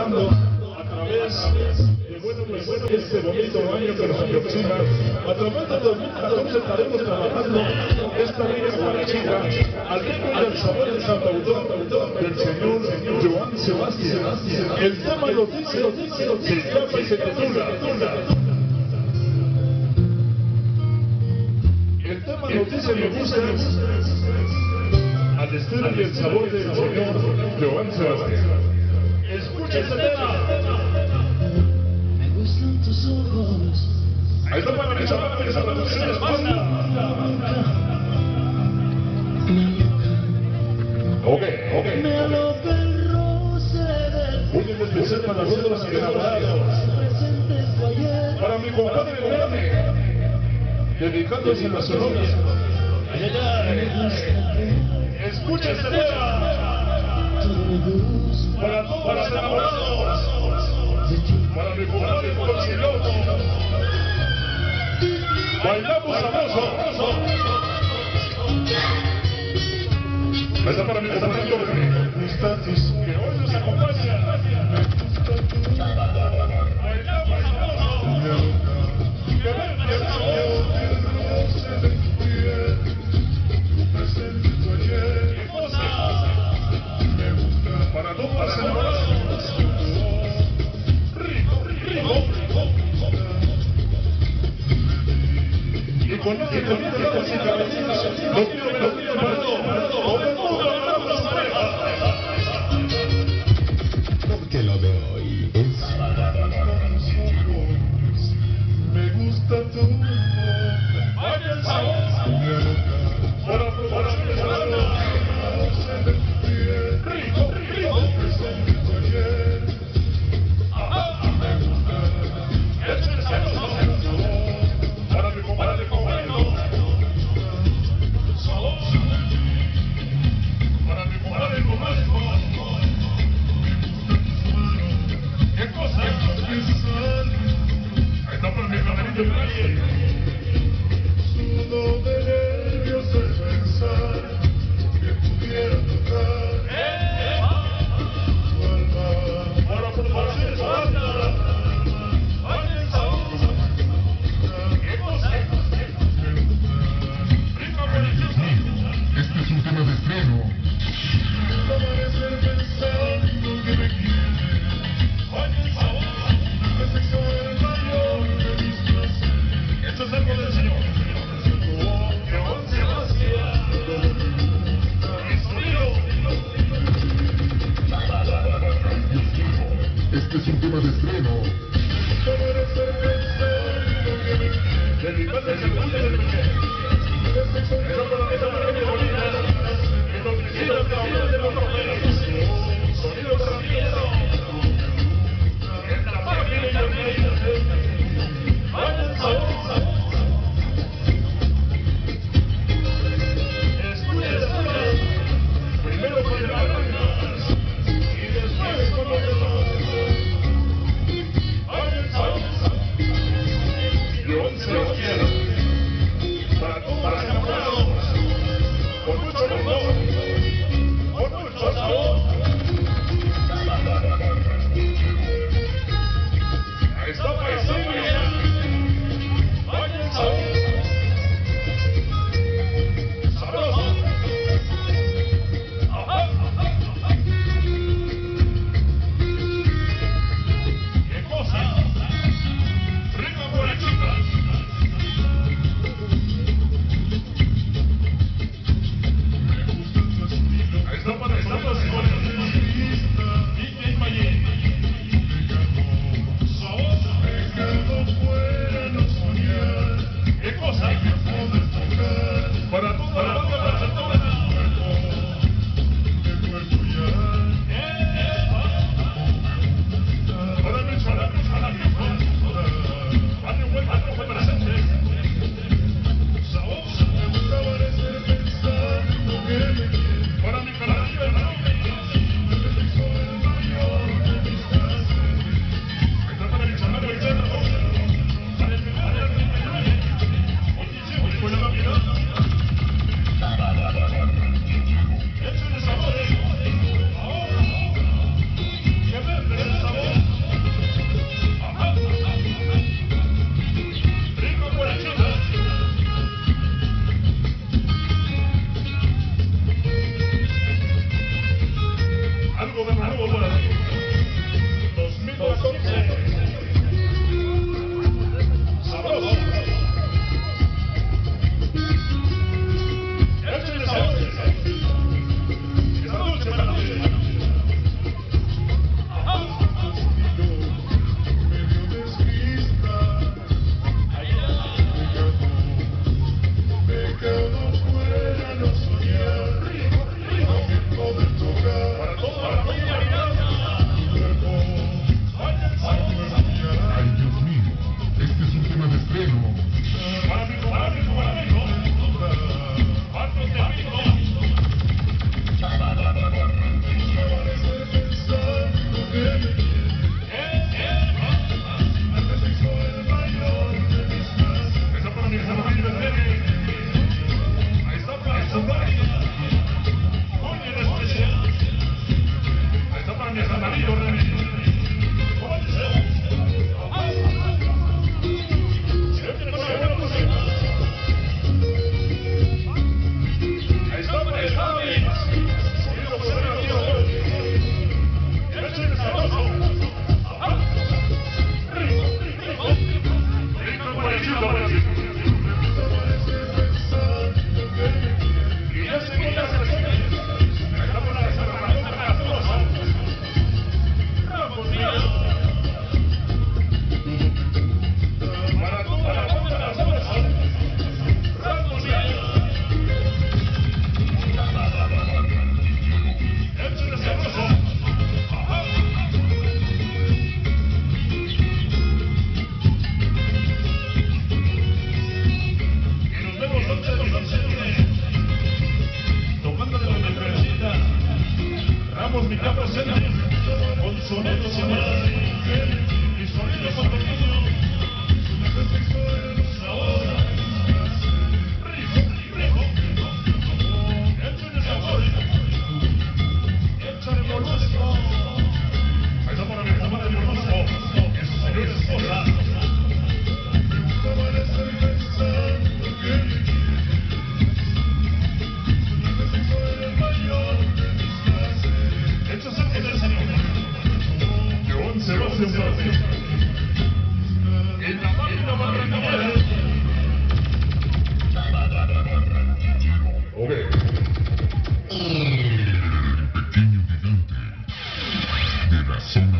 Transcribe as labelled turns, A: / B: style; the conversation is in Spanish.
A: pasando a través de este bonito año que nos aproxima. A través de 2014 estaremos trabajando esta rica guarachita al ritmo y al sabor del cantautor del señor Joan Sebastián. El tema lo dice, se llama y se titula. El tema nos dice me gusta al estilo y el sabor del señor Joan Sebastián. Escucha ese tema.
B: Me gustan tus ojos.
A: Ahí está para mis amantes, a las mujeres basta. Ok.
B: Me aloca el roce del
A: Muy en especial para nosotros enamorados.
B: presente fue ayer.
A: Para mi compadre grande, dedicándose a su novia. Escucha este tema. Para todos los enamorados. Para mi compadre Cochiloto. Bailamos sabroso. Esta para mi compadre que hoy nos acompaña. Bailamos sabroso. Que para todos los enamorados. Rico. Y con esta música, no quiero melodía para todo el mundo agarramos las parejas.
C: Porque lo de hoy es...
A: Me gusta tu voz. Vaya el sabor. Para promociones a la rico. Para mi compadre Cojuelo. Para mi compadre Cojuelo. ¿Qué cosa? Ahí está para mi camarito Brian. Sudo de nervios al pensar que pudiera tocar tu alma. Para promociones a la
C: Este es un tema de estreno.
A: amanecer pensando que me quiere. Oye, el sabor, el sexo es el mayor de mis placeres. Esto es algo del Señor. Joan Sebastián. Y su hijo.
C: Este es un tema de estreno.
A: Amanecer pensando que me quiere. Dedicado al segundo del pequeño. Esa para mi bonita. Que nos visita de la vida de los romeros. Sonido tranquilo. En la página y la vida. Vaya el sabor. Escucha. Primero con el arranque. Y después con los demás. Vaya el sabor. Joan Sebastián. Para todos los enamorados. Rítmica presente, con sonido semanal y sonido contenido. Ahora, rico, échale sabor, échale molusco. Ahí está para mi compadre Molusco y su señora esposa. Sebastián Pérez. En la máquina barranquillera.
C: Ok. El pequeño gigante de la zona